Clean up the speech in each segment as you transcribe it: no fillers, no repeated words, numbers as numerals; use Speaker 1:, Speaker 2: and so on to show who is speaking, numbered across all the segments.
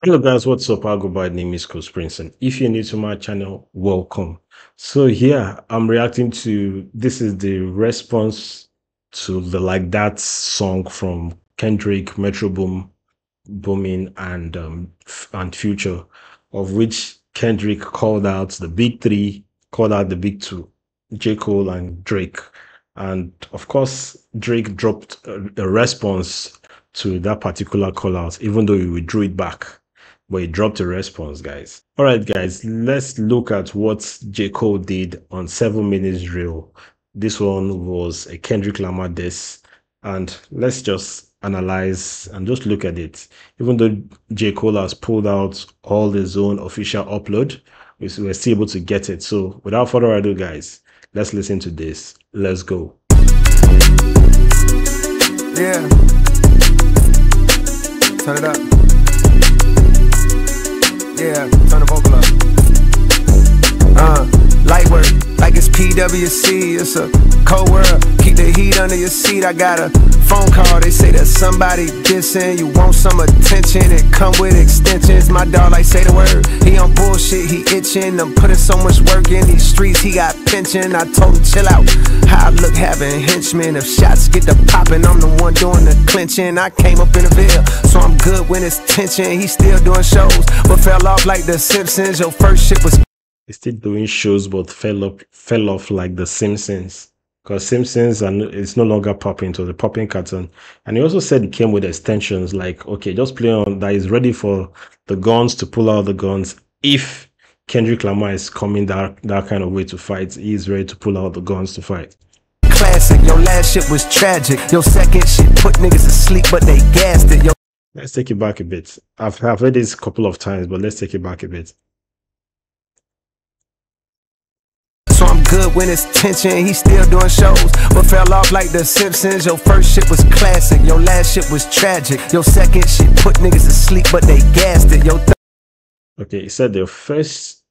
Speaker 1: Hello guys, what's up? I'll go by the name is Coach Prince, and if you're new to my channel, welcome. So here I'm reacting to this is the response to the Like That song from Kendrick, Metro Boomin, and Future, of which Kendrick called out the big three, called out the big two, J.Cole and Drake. And of course, Drake dropped a response to that particular call out, even though he withdrew it back. But he dropped a response, guys. All right, guys, let's look at what J. Cole did on 7 Minutes Drill. This one was a Kendrick Lamar diss, and let's just analyze and just look at it. Even though J. Cole has pulled out all his own official upload, we're still able to get it. So without further ado, guys, let's listen to this. Let's go.
Speaker 2: Yeah, turn it up. Yeah, turn the vocal up. Light work, like it's PWC. It's a cold world. Keep the heat under your seat. I got a phone call. They say that somebody dissing. You want some attention? It come with extensions. My dog like say the word. He on bullshit. He itching. I'm putting so much work in these streets. He got pension. I told him chill out. How I look having henchmen. If shots get to popping, I'm the one doing the clinching. I came up in the Ville, so I'm good when it's tension. He still doing shows, but fell off like the Simpsons. Your first shit was.
Speaker 1: He's still doing shows, but fell off like the Simpsons. Because Simpsons it's no longer popping to the popping cartoon. And he also said it came with extensions, like, okay, just play on that is ready for the guns to pull out the guns. If Kendrick Lamar is coming that kind of way to fight, he's ready to pull out the guns to fight.
Speaker 2: Classic, your last shit was tragic. Your second shit put niggas to sleep, but they gassed it.
Speaker 1: Let's take it back a bit. I've heard this a couple of times, but let's take it back a bit.
Speaker 2: So I'm good when it's tension. He still doing shows, but fell off like the Simpsons. Your first shit was classic. Your last shit was tragic. Your second shit put niggas to sleep, but they gassed it.
Speaker 1: Okay, he said the first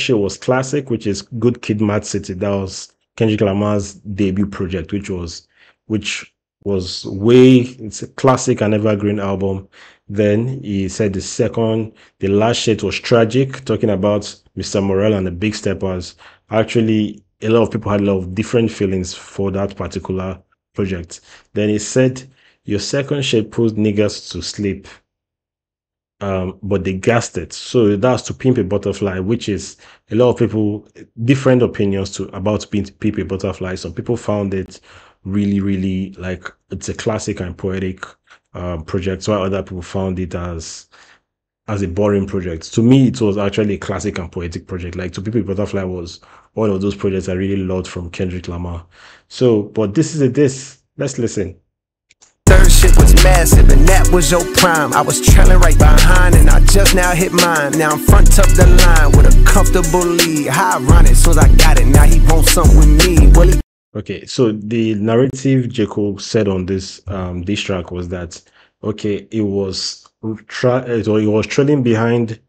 Speaker 1: show was classic, which is Good Kid, Mad City. That was Kendrick Lamar's debut project, which was it's a classic and evergreen album. Then he said the last shit was tragic, talking about Mr. Morel and the Big Steppers. Actually, a lot of people had a lot of different feelings for that particular project. Then he said your second shit put niggas to sleep, but they gassed it. So that's To Pimp a Butterfly, which is a lot of people different opinions to about Pimp a Butterfly. Some people found it really, really like it's a classic and poetic project, while other people found it as a boring project. To me, it was actually a classic and poetic project. Like To Pimp a Butterfly was one of those projects I really loved from Kendrick Lamar. So, but this is this. Let's listen.
Speaker 2: Third shit was massive, and that was your prime. I was trailing right behind, and I just now hit mine. Now I'm front of the line with a comfortable lead. How ironic, soon as I got it, now he wants something with me. Well,
Speaker 1: Okay, so the narrative J. Cole said on this track was that okay, it was trailing behind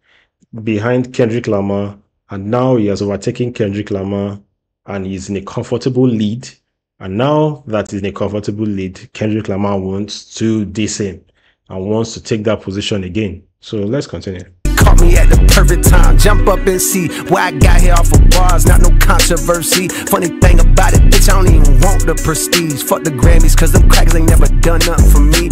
Speaker 1: Kendrick Lamar, and now he has overtaken Kendrick Lamar, and he's in a comfortable lead. And now that he's in a comfortable lead, Kendrick Lamar wants to diss him and wants to take that position again. So let's continue.
Speaker 2: caught me at the perfect time. Jump up and see where I got here off of bars, not no controversy. Funny thing about it, bitch, I don't even want the prestige. Fuck the Grammys, cause them crackers ain't never done nothing for me.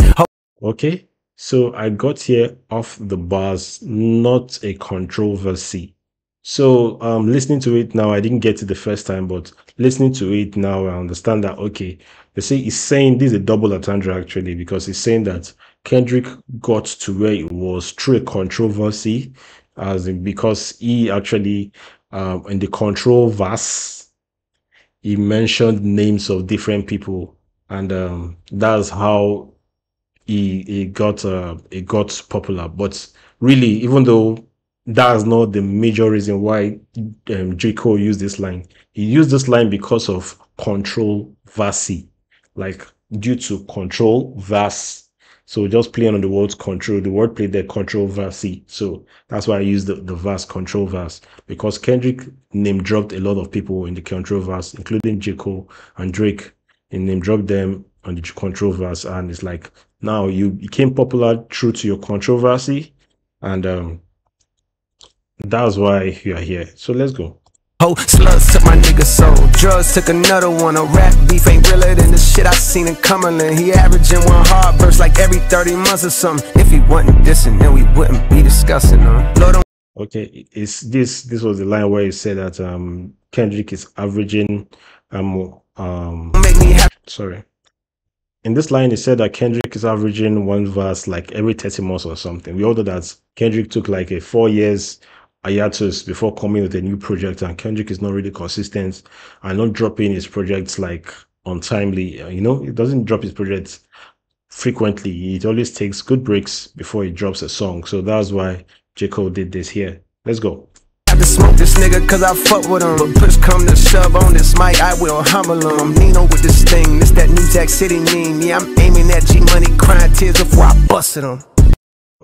Speaker 1: Okay, so I got here off the bars, not a controversy. So listening to it now, I didn't get it the first time, but listening to it now, I understand that okay, they say he's saying this is a double entendre actually, because he's saying that Kendrick got to where it was through a controversy, because he actually in the control verse he mentioned names of different people, and that's how it got popular. But really, even though that's not the major reason why J. Cole used this line, he used this line because of controversy, like due to control verse. So just playing on the word control, the word played there controversy. So that's why I used the verse control verse, because Kendrick name dropped a lot of people in the control verse, including J. Cole and Drake. He name dropped them on the control verse, and it's like now you became popular through to your controversy. And that's why you are here. So let's go.
Speaker 2: Oh, slugs took my nigga soul. Drugs took another one. A rap beef ain't realer than the shit I seen in Cumberland. He averaging one hard verse like every 30 months or something. If he wasn't dissing, then we wouldn't be discussing, Lord,
Speaker 1: Okay, is this was the line where he said that Kendrick is averaging
Speaker 2: make me happy.
Speaker 1: sorry. In this line, he said that Kendrick is averaging one verse like every 30 months or something. We all know that Kendrick took like a 4 years hiatus before coming with a new project, and Kendrick is not really consistent and not dropping his projects like untimely. He doesn't drop his projects frequently. It always takes good breaks before he drops a song. So that's why J.Cole did this here. Let's go.
Speaker 2: To smoke this nigga cause I fuck with him. But push come to shove on this mic, I will humble him. I'm Nino with this thing, this that New Jack City meme. Yeah, I'm aiming at G Money, crying tears before I busted him.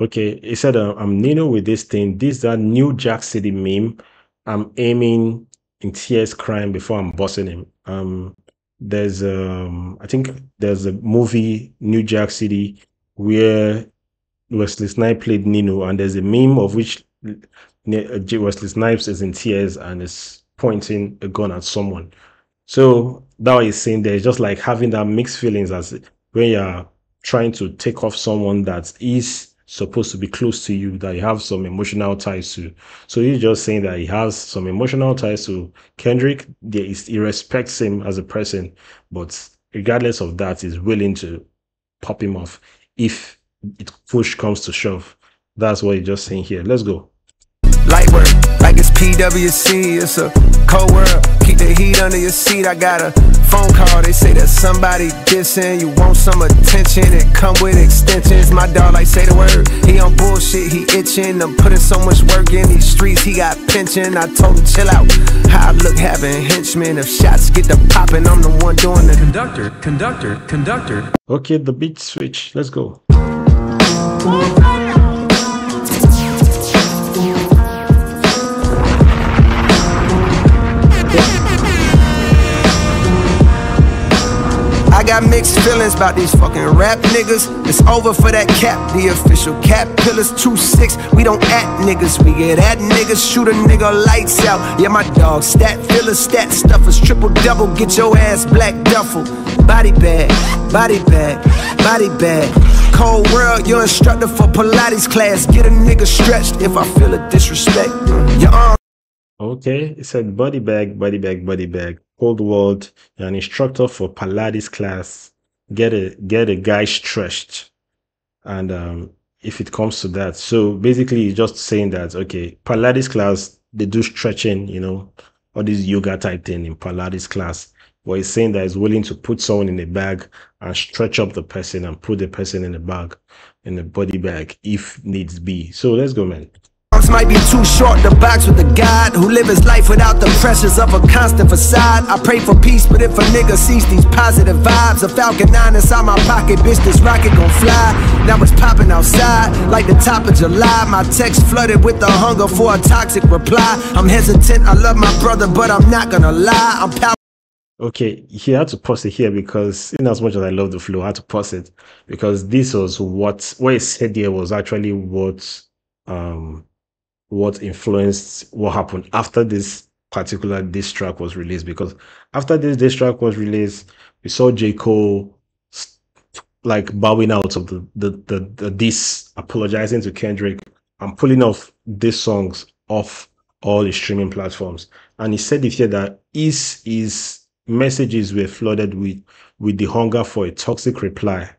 Speaker 1: Okay, he said, I'm Nino with this thing. This that New Jack City meme. I'm aiming in tears, crying before I'm busting him. I think there's a movie New Jack City where Wesley Snipes played Nino, and there's a meme of which Wesley Snipes is in tears and is pointing a gun at someone. So that what he's saying there is just like having that mixed feelings as when you're trying to take off someone that is supposed to be close to you, that you have some emotional ties to. So he's just saying that he has some emotional ties to Kendrick. He respects him as a person, but regardless of that, he's willing to pop him off if push comes to shove. That's what he's just saying here. Let's go.
Speaker 2: Light work, like it's PWC, it's a cold world. Keep the heat under your seat. I got a phone call, they say that somebody dissing. You want some attention, it come with extensions. My dog like say the word, he on bullshit, he itching. I'm putting so much work in these streets, he got pension. I told him chill out, how I look having henchmen. If shots get to popping, I'm the one doing the conductor.
Speaker 1: Okay, the beat switch, let's go.
Speaker 2: I got mixed feelings about these fucking rap niggas. It's over for that cap, the official cap pillars 2-6. We don't act niggas, we get at niggas. Shoot a nigga lights out. Yeah, my dog stat fillers, stat stuffers, triple double. Get your ass black duffel. Body bag, body bag, body bag. Cold world, your instructor for Pilates class. Get a nigga stretched if I feel a disrespect. Your arm.
Speaker 1: Okay, it said body bag, body bag, body bag. Cold world, you're an instructor for Pilates class. Get a guy stretched. And if it comes to that, so basically he's just saying that okay, Pilates class, they do stretching, all this yoga type thing in Pilates class. But he's saying that he's willing to put someone in a bag and stretch up the person and put the person in a bag, in a body bag, if needs be. So let's go, man.
Speaker 2: Might be too short to box with a God who live his life without the pressures of a constant facade. I pray for peace, but if a nigga sees these positive vibes, a Falcon 9 inside my pocket, bitch, this rocket gon' fly. Now it's popping outside like the top of July. My text flooded with the hunger for a toxic reply. I'm hesitant, I love my brother, but I'm not gonna lie. I'm power.
Speaker 1: Okay, he had to pause it here because, in as much as I love the flow, I had to pause it because this was what he said here was actually what influenced what happened after this particular diss track was released. Because after this diss track was released, we saw J.Cole like bowing out of the diss, apologizing to Kendrick and pulling off these songs off all the streaming platforms. And he said it here that his messages were flooded with the hunger for a toxic reply.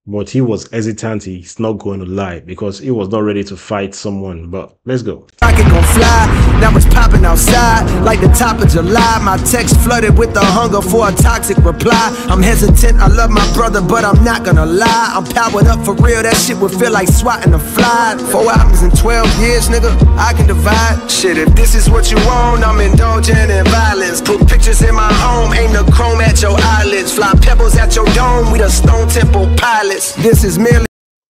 Speaker 1: But he was hesitant, he's not going to lie, because he was not ready to fight someone. But let's go.
Speaker 2: Rocket gon' fly, now it's popping outside like the top of July. My text flooded with the hunger for a toxic reply. I'm hesitant, I love my brother, but I'm not gonna lie. I'm powered up for real, that shit would feel like swatting a fly. 4 albums in 12 years, nigga, I can divide. Shit, if this is what you want, I'm indulging in violence. Put pictures in my home, aim the chrome at your eyelids. Fly pebbles at your dome, we the Stone Temple Pilots. This is merely.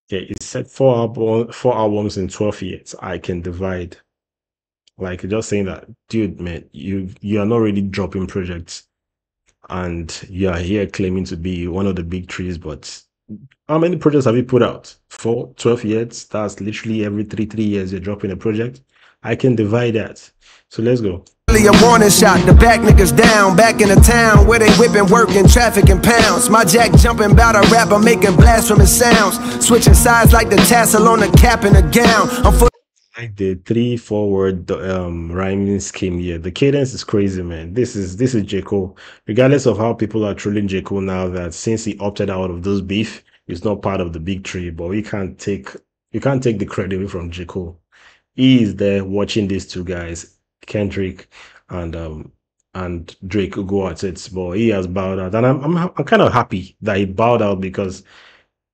Speaker 1: Okay, it said four albums in 12 years. I can divide. Like just saying that, dude, man, you are not really dropping projects, and you are here claiming to be one of the big trees, but How many projects have you put out? 4, 12 years. That's literally every 3 years you're dropping a project. I can divide that. So let's go.
Speaker 2: A warning shot, the back niggas down, back in the town where they whipping, working, traffic in pounds. My jack jumping bout a rapper, making blasphemous sounds. Switching sides like the tassel on the cap and the gown. I'm full
Speaker 1: Like the 3 4 word rhyming scheme here. The cadence is crazy, man. This is J. Cole. Regardless of how people are trolling J. Cole now, that since he opted out of those beef, he's not part of the big tree. But you can't take the credit away from J. Cole. He is there watching these two guys, Kendrick and Drake, go at it. But he has bowed out, and I'm kind of happy that he bowed out, because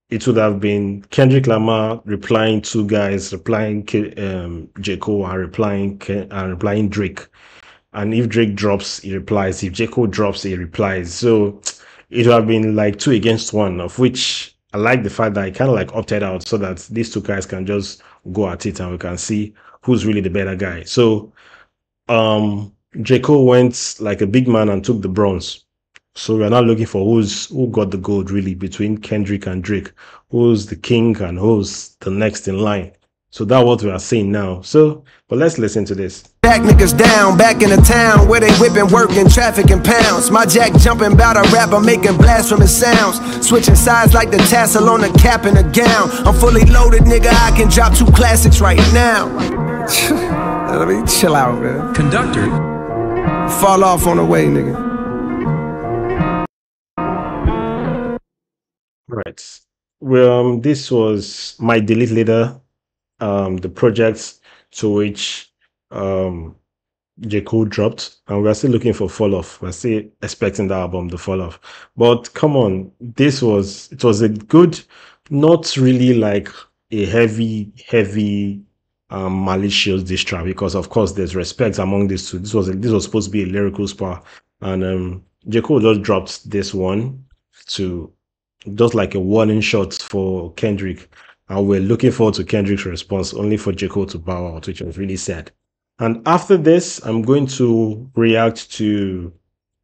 Speaker 1: it would have been Kendrick Lamar replying two guys, replying J. Cole, and replying Drake. And if Drake drops, he replies. If J. Cole drops, he replies. So it would have been like 2 against 1, of which I like the fact that I kind of like opted out so that these two guys can just go at it and we can see who's really the better guy. So J. Cole went like a big man and took the bronze. So we're now looking for who got the gold really between Kendrick and Drake. Who's the king and who's the next in line. So that's what we are saying now. So, but let's listen to this.
Speaker 2: back niggas down, back in the town where they whipping, working, traffic in pounds. My jack jumping bout a rapper, making blasphemous sounds. Switching sides like the tassel on the cap and the gown. I'm fully loaded, nigga, I can drop 2 classics right now. Let me chill out, man.
Speaker 3: Conductor.
Speaker 2: Fall off on the way, nigga.
Speaker 1: Right. Well, this was my delete later, the projects to which J. Cole dropped, and we're still looking for fall off. We're still expecting the album to fall off. But come on, it was a good, not really like a heavy malicious diss track, because of course there's respect among these two. This was supposed to be a lyrical spar, and J. Cole just dropped this one to just like a warning shot for Kendrick. And we're looking forward to Kendrick's response, only for J. Cole to bow out, which was really sad. And after this, I'm going to react to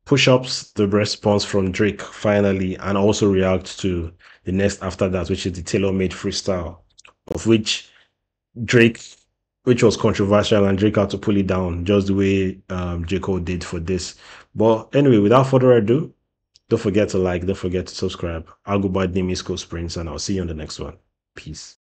Speaker 1: Push Ups, the response from Drake finally, and also react to the next after that, which is the tailor-made freestyle, of which Drake, which was controversial, and Drake had to pull it down just the way J. Cole did for this. But anyway, without further ado, don't forget to like, don't forget to subscribe. I'll go by the name is Prince, and I'll see you on the next one. Peace.